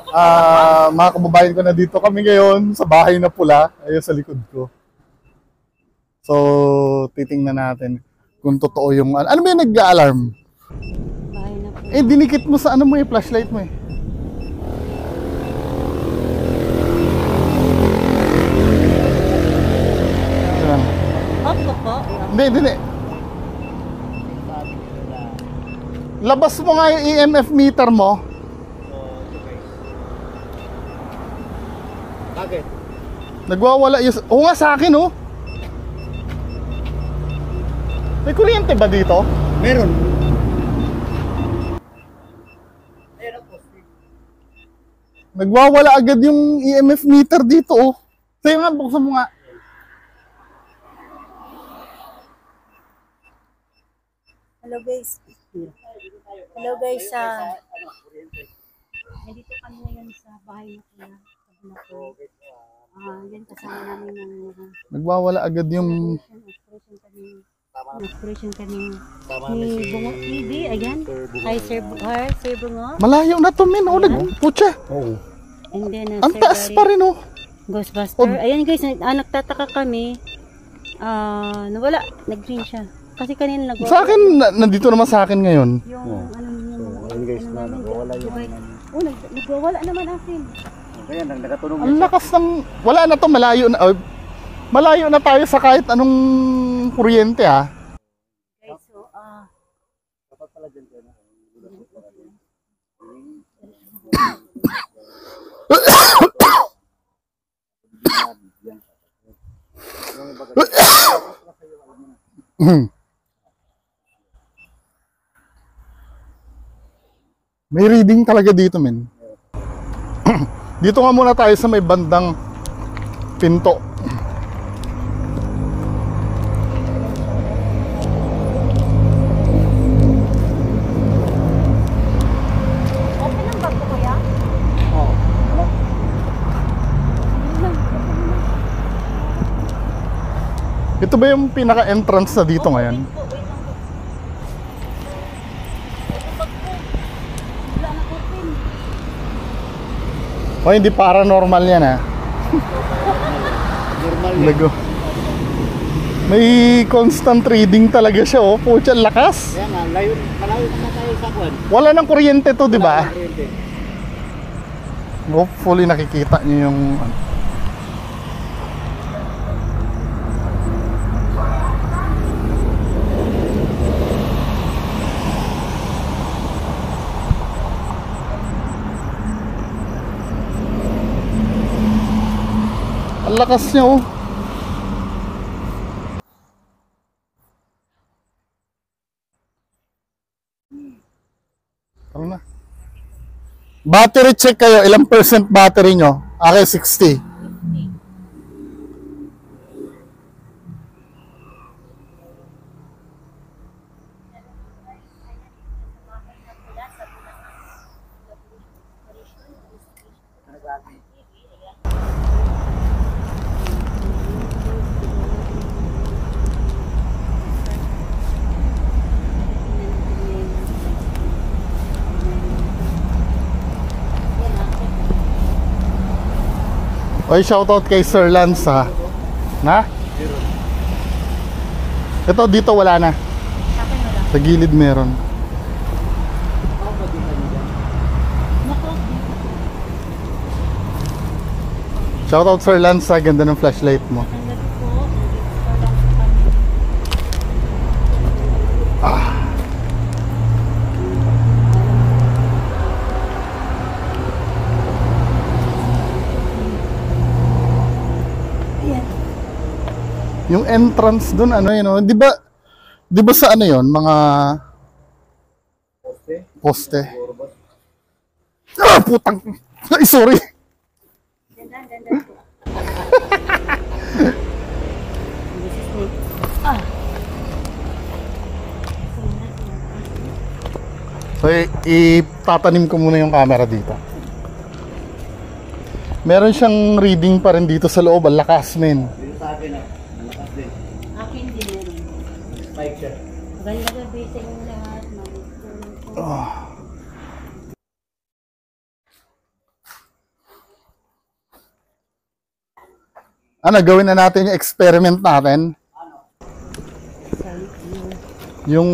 Mga kababayan ko, na dito kami ngayon sa bahay na pula, ayun sa likod ko. So, titingnan natin kung totoo yung ano ba yung nag-alarm? Bahay na pula. Eh, dinikit mo sa ano mo eh, flashlight mo eh. Off ko po. Hindi. Labas mo nga yung EMF meter mo. Bakit? Nagwawala yung... Oo nga sa akin, oh. May kuryente ba dito? Meron. Ayan ang poste. Nagwawala agad yung EMF meter dito, oh. Sa'yo nga, buksan mo nga. Hello guys. Hello guys. Nandito kami ngayon sa bahay na pula. Yan kasama namin ng Nagwawala agad yung... operation kami ni Bungo TV. Ayan. Hi Sir Bungo. Malayo na to, min. Oh, nagputya. Oo. And then Ang taas pa rin, oh. Ghostbuster. Ayan guys, nagtataka kami. Nawala. Nag-green siya. Kasi kanina nagwawala. Sa akin, nandito naman sa akin ngayon. Yung ano niya. Ayun guys, na nagwawala yung nagwawala naman akin. Kaya nagatunog. Ang lakas ng... Wala na to, malayo na. Malayo na tayo sa kahit anong kuryente, ah. Guys, so, Dapat pala dyan kayo. May reading talaga dito, men. Dito nga muna tayo sa may bandang pinto. open ang bag ko kuya? Oo. Ito ba yung pinaka-entrance na dito ngayon? Wala na open. O, hindi paranormal yan, ah. Normal yan. Lago. May constant reading talaga siya, oh. Pucha, lakas. Kaya nga, malayo naman tayo sa kwan. Wala nang kuryente to, di ba? Wala nang kuryente. Hopefully nakikita niyo yung... Ang lakas niya, oh. Tara na. Battery check kayo. Ilang percent battery nyo? Okay, 60. Oy, shoutout kay Sir Lance, ha. Na? Ito, dito wala na. Sa gilid meron. Shoutout Sir Lance, ha. Ganda ng flashlight mo. Yung entrance doon, ano yun, no? Di ba sa ano yun, mga poste? Ah, putang! Ay, sorry! So, itatanim ko muna yung camera dito. Meron siyang reading pa rin dito sa loob, ang lakas, men. Dito sa akin, malakas din. Akin din meron. Spike siya. Maganda gabi sa inyo lahat. Ano, gawin na natin yung experiment natin. Yung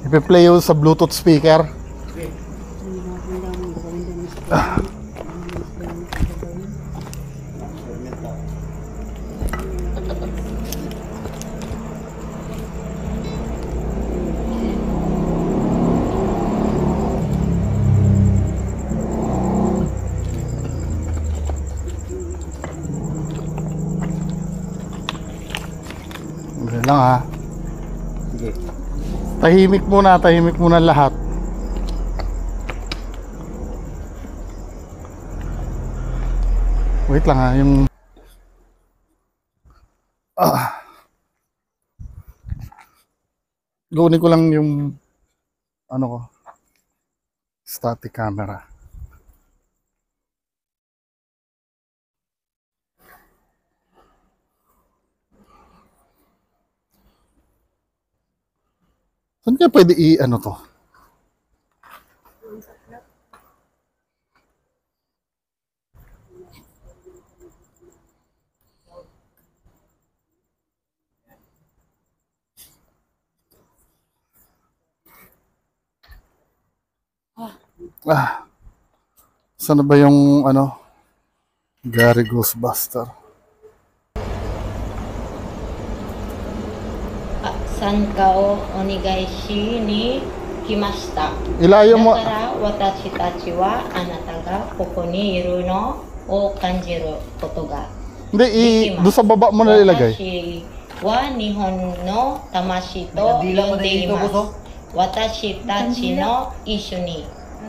ipi-play yun sa Bluetooth speaker. Ganun lang ha. Sige. Tahimik muna lahat. Wait lang ha, yung Kunin ko lang yung ano ko, static camera. Saan kaya pwede i-ano to? Saan na ba yung ano? Gary Ghostbuster. San kao onigashi ni kimashita. Ilayo mo. Dakara watashi tachi wa anata ga koko ni iru no o kanjiru koto ga. Hindi, doon sa baba mo na ilagay. Watashi wa nihon no tamashi to yonde watashi tachi no ishu ni.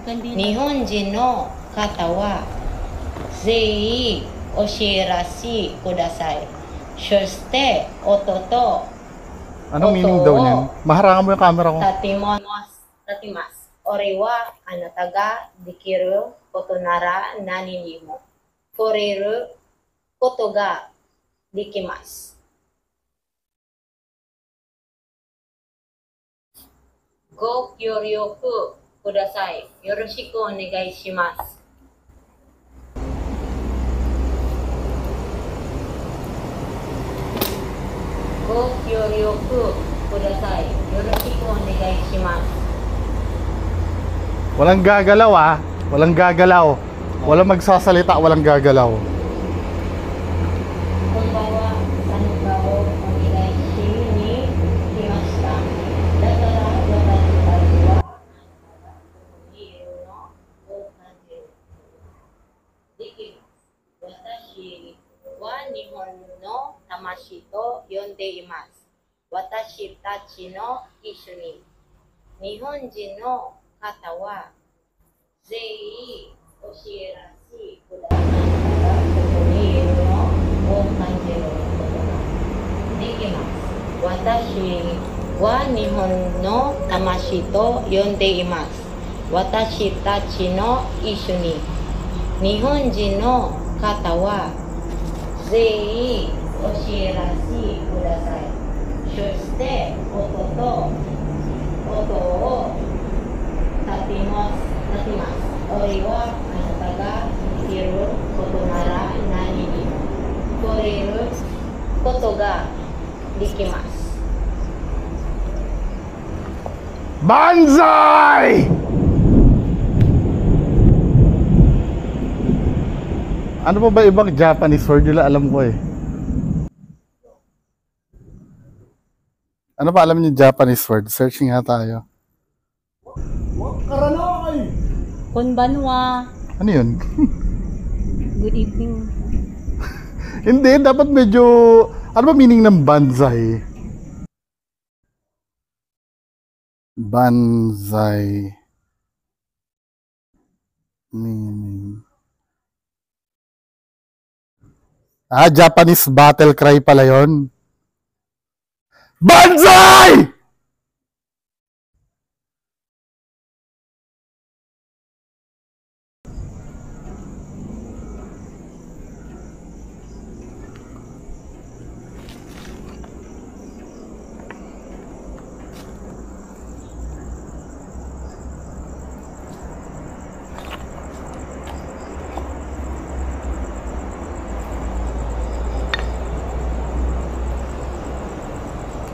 Nihonjin no kata wa zei oshierashi kudasai. Shoshite ototo. Anong meaning daw niyan? Maharangan mo yung camera ko. Tatimas. Ore wa anata ga dekiru koto nara nani ni mo koreru koto ga dekimasu. Go kyoryoku kudasai. Yoroshiku onegai shimasu. Go kyoryoku kudasai. Yoroshiku onegai shimasu. Walang gagalaw ah. Walang gagalaw. Walang magsasalita, walang gagalaw. Konbawa, san kao onegai shi ni kimashita. Dakara watashi tachi wa iru no o kanjiru. Dekimasu. Watashi wa nihon no tamashi to yonde imasu. Watashi tachi no ishu ni. Nihonjin no kata wa zei oshierashi kudasai. Koko ni iru no o kanjiru koto ga dekimasu. Watashi wa nihon no tamashi to yonde imasu. Watashi tachi no ishu ni. Nihonjin no kata wa zei oshierashi kudasai. Shoshite oto o tatimasu. Ori wa anata ga dekiru koto nara nani ni koreru koto ga dekimasu. Banzai! Ano pa ba ibang Japanese word nila? Alam ko eh. Ano pa alam niyo Japanese word? Searching nga tayo. Konbanwa. Ano yun? Good evening. Hindi, dapat medyo... Ano ba meaning ng banzai? Banzai. Meaning... Japanese battle cry pala yun. Banzai!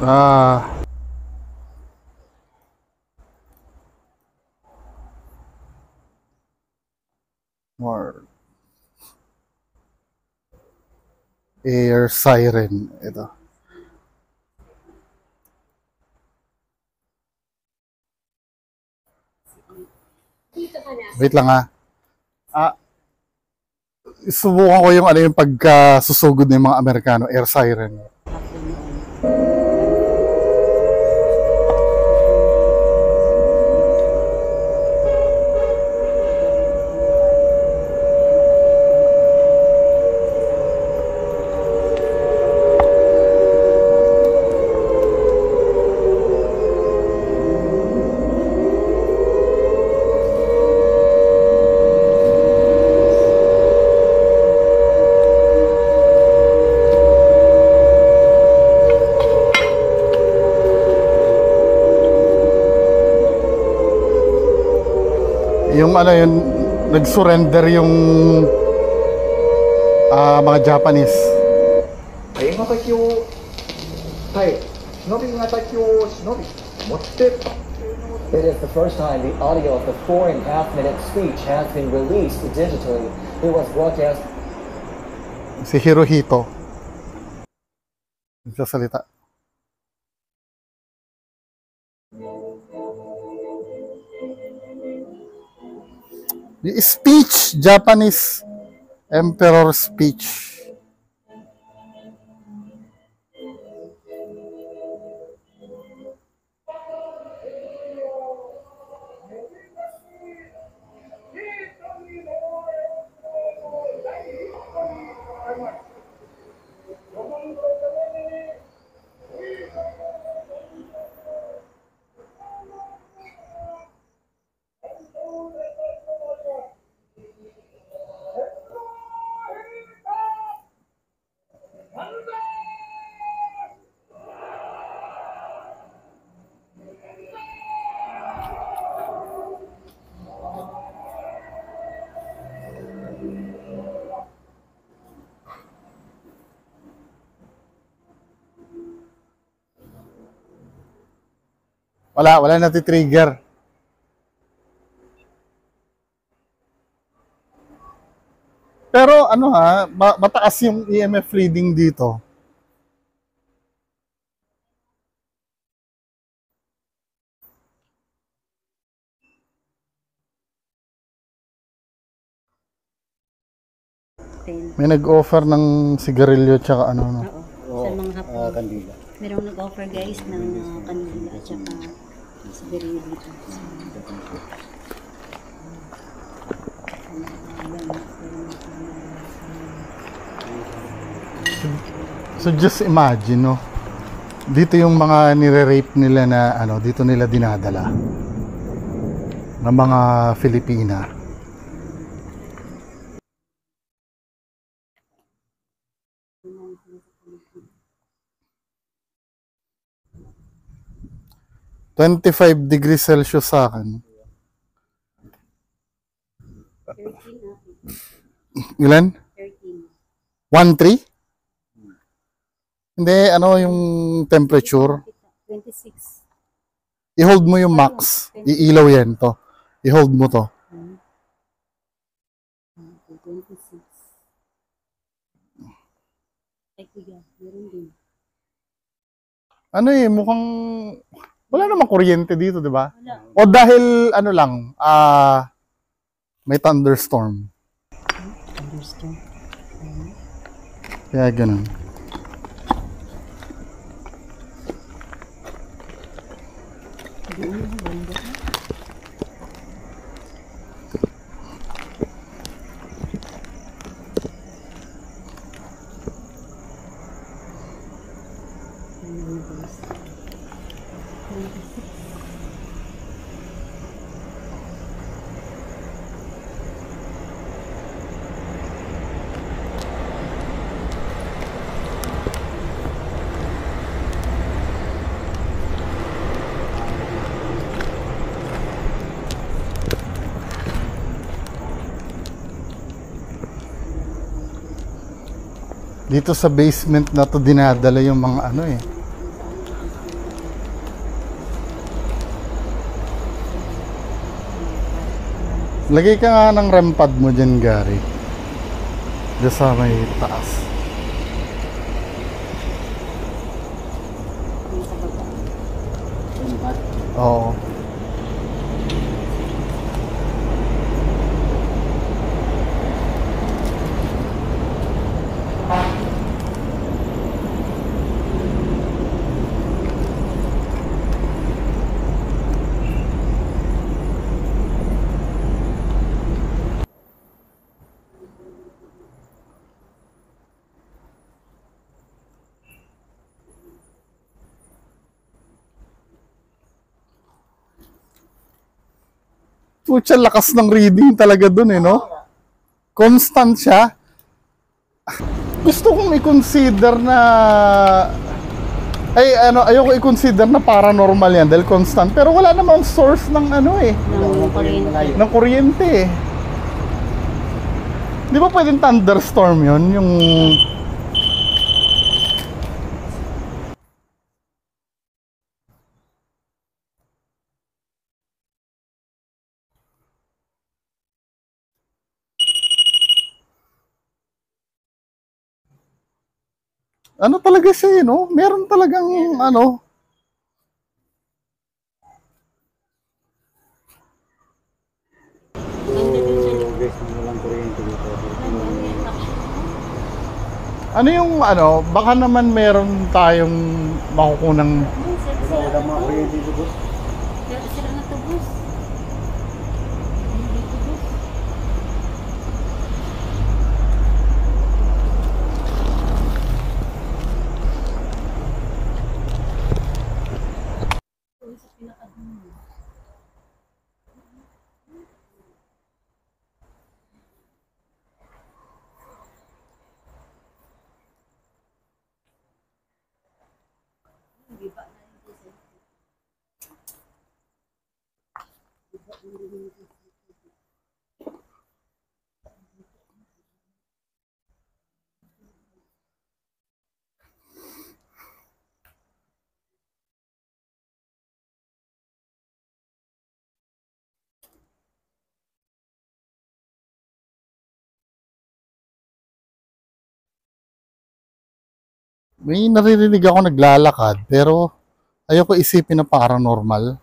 Ah. More. Air siren. Ito. Wait lang ha. Subukan ko yung ano yung pagkasusugod ng mga Amerikano, air siren. Yung ano yun, nag-surrender yung mga Japanese. 映画先をはい忍びが先を忍び持って It is the first time the audio of the 4.5-minute speech has been released digitally. It was broadcast. Si Hirohito. Nagsasalita. Yung speech, Japanese emperor speech. Wala nati-trigger. Pero ano ha, mataas yung EMF reading dito. May nag-offer ng sigarilyo tsaka ano no. Oo, sa mga hapon. Kandila. Merong nag-offer guys ng kanila at saka sigarilyo dito. So just imagine no. Dito yung mga nire-rape nila na ano, dito nila dinadala. Ng mga Filipina. -25°C sa akin. Ilan? 13. 13? Hindi, ano yung temperature? 26. I-hold mo yung max. Iilaw yan to. I-hold mo to. 26. Ay, kuya, meron din. Ano mukhang wala namang kuryente dito, di ba? Wala. O dahil ano lang, may thunderstorm. Thunderstorm. Kaya ganun. Dito sa basement na to dinadala yung mga ano Lagay ka nga ng REM pad mo dyan, Gary. Diyan sa may taas. Oo. Pucha, lakas ng reading talaga dun eh, no? Constant siya. Gusto kong i-consider na... Ay, ano, ayoko i-consider na paranormal yan dahil constant. Pero wala namang source ng ano eh. Ng kuryente. Ng kuryente eh. Di ba pwedeng thunderstorm yun? Yung... Ano talaga siya, no? Meron talagang, ano, ano yung, ano, baka naman meron tayong makukunang, Sira na to, boss. may naririnig ako naglalakad, pero ayoko isipin na paranormal.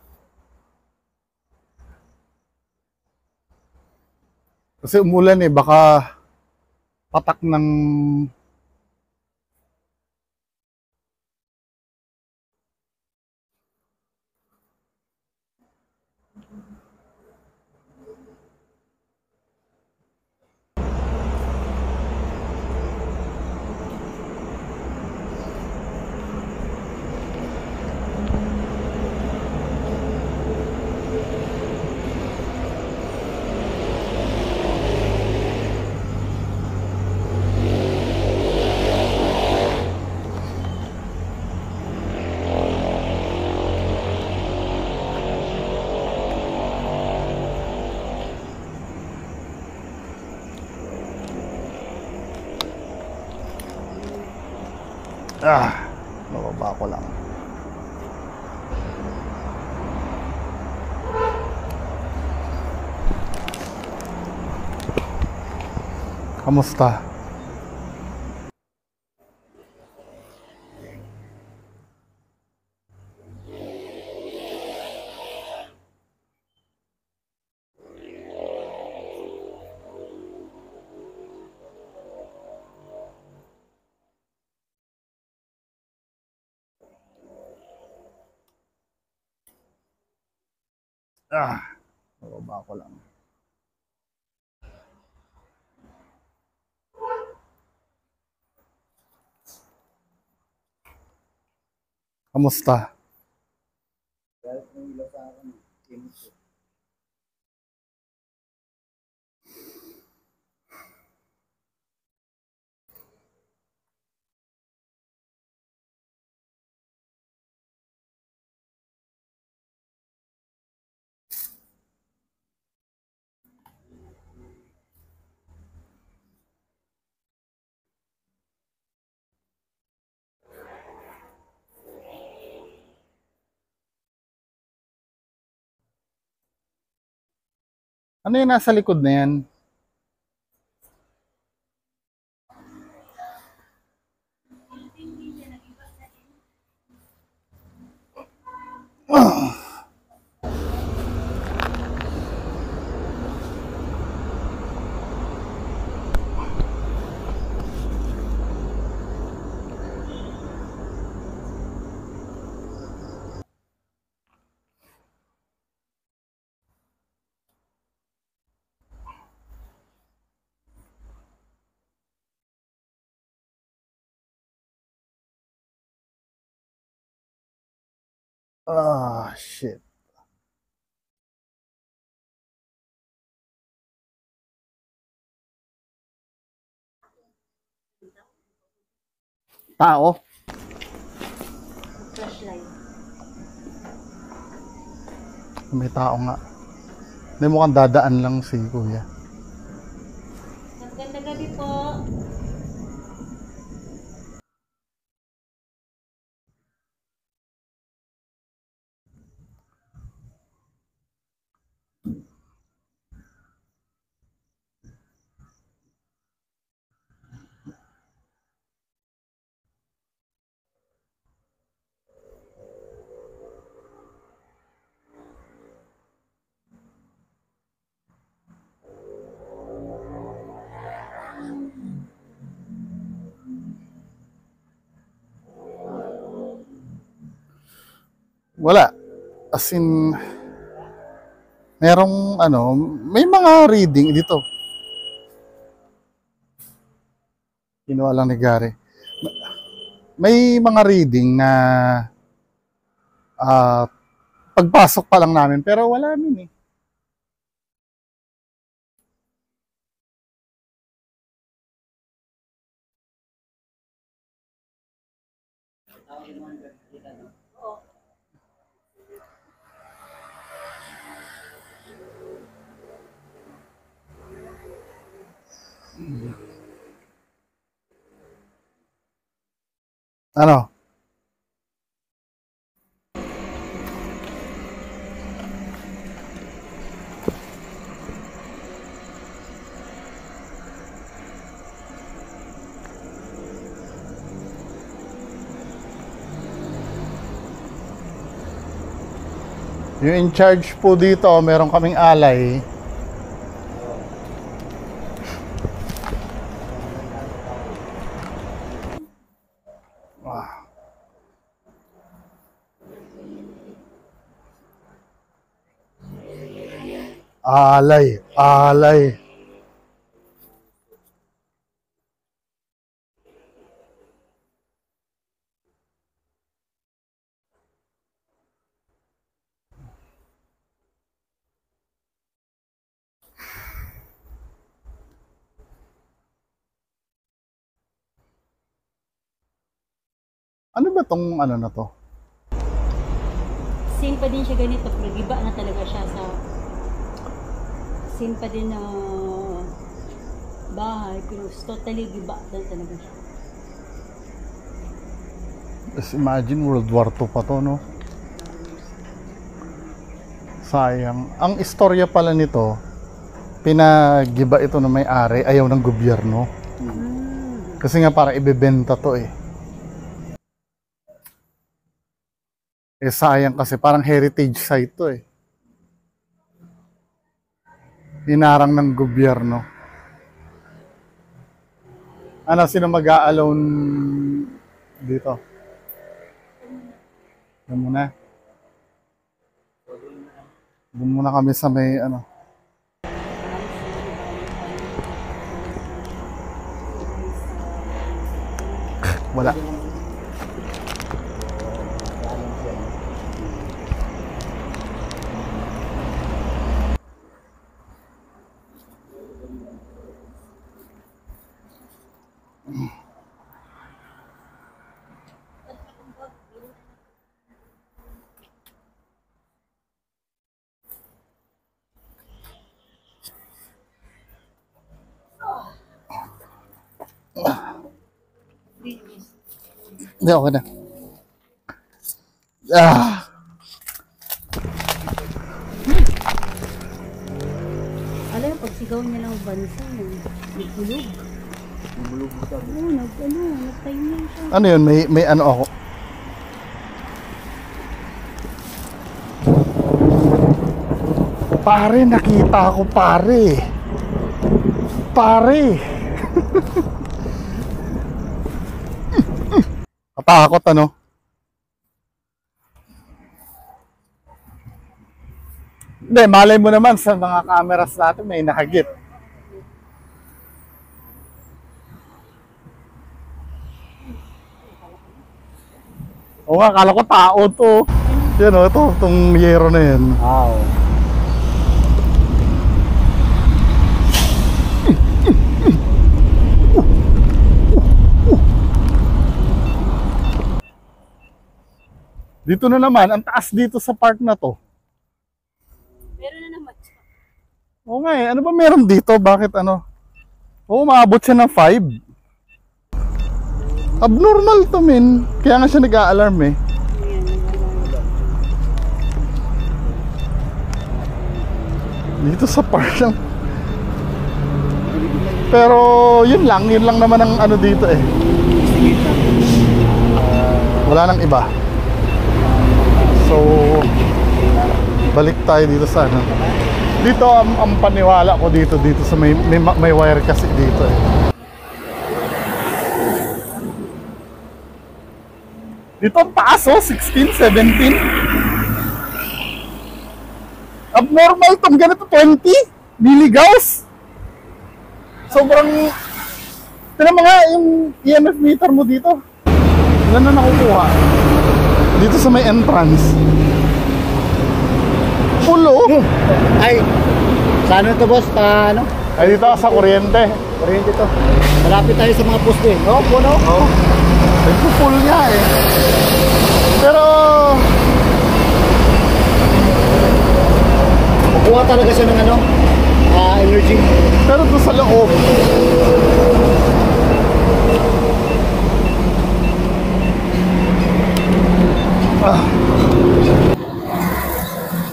Kasi umulan eh, baka patak ng... Bababa ko lang. Kamusta? Bababa ko lang. Kamusta? Ano yung nasa likod na yan? Ah, shit. Tao? Flashlight. May tao nga. Hindi, mukhang dadaan lang si kuya. Magandang gabi po. Wala. As in, merong ano, may mga reading dito. Kinuha lang ni Gary. May mga reading na pagpasok pa lang namin, pero wala min eh. Ano? Yung in charge po dito, meron kaming alay. Alay, alay. Ano ba tong ano na to? Same pa din siya ganito, pero giba na talaga siya sa same pa din na bahay, pero totally giba na talaga siya. Just imagine World War II pa to, no? Sayang. Ang istorya pala nito, pinagiba ito ng may-ari, ayaw ng gobyerno. Kasi nga para ibebenta to eh. Eh sayang kasi parang heritage site to eh. Inarang ng gobyerno. Ano, sino mag-a-alone dito? Doon muna. Doon muna kami sa may ano. Wala. Hindi, okay na. Ah. Malay, pag sigaw niya lang bansa, nagulog. Oo, nag-timer siya. Ano yun? May ano ako. Pare, nakita ko pare. Pare. Katakot ano? Hindi, malay mo naman sa mga cameras natin may nakagit. Oo nga, akala ko tao to. Yan o, itong yero na yan. Wow. Dito na naman, ang taas dito sa part na to. Meron na naman. Oo nga eh, ano ba meron dito? Bakit ano? Oo, maabot siya ng 5. Abnormal to min. Kaya nga siya nag-a-alarm eh. Dito sa part lang. Pero yun lang naman ang ano dito eh. Wala nang iba. So, balik tayo dito sa ano. Dito ang paniwala ko dito sa may wire kasi dito eh. Dito ang taas oh, 16, 17. Abnormal tong ganito, 20 milligauss. Sobrang, tinan mo nga yung EMF meter mo dito. Ilan na nakukuha? Dito sa may entrance. Pulo. Ay, saan ito boss? Ano? Ay dito sa kuryente. Kuryente to. Malapit tayo sa mga poste. Oo, puno. Oo. Nagpo-full niya eh. Pero Kukuha talaga siya ng ano? Energy. pero doon sa loob.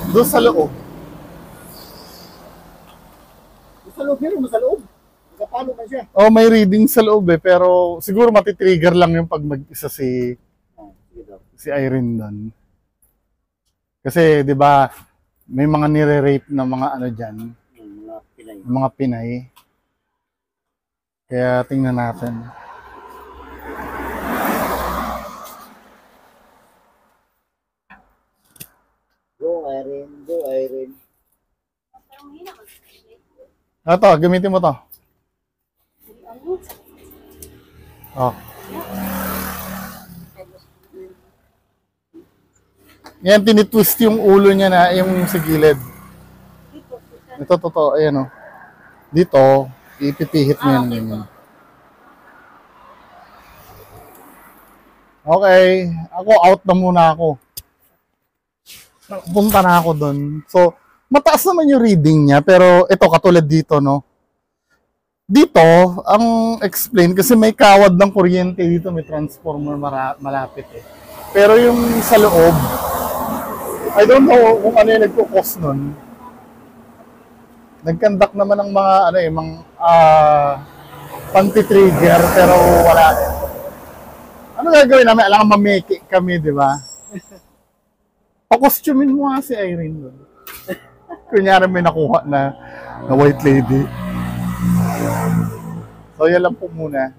Doon sa loob. Sa loob yun, sa loob. Kapalo na siya. Oh, may reading sa loob eh, pero siguro matitrigger lang yung pag mag-isa si Irene doon. Kasi 'di ba, may mga nire-rape na mga ano diyan, Mga Pinay. mga Pinay. Kaya tingnan natin. Go Irene, go Irene. Ito, gamitin mo to. Oh. Yan, tinitwist yung ulo niya na, yung sa gilid. Ito, totoo, ayan o. Dito, ipipihit mo yan. Ganyan. Okay, ako out na muna ako. Punta na ako doon. So, mataas naman yung reading niya, pero ito katulad dito, no? Dito, ang explain, kasi may kawad ng kuryente dito, may transformer malapit eh. Pero yung sa loob, I don't know kung ano yung nagpo-cause nun. Nag-conduct naman ng mga, ano eh, mga panti-trigger, pero wala. Ano gagawin namin? Alam nga mamiki kami, di ba? Pa-costumin mo nga si Irene doon. Kunyari may nakuha na white lady. So, yan lang po muna.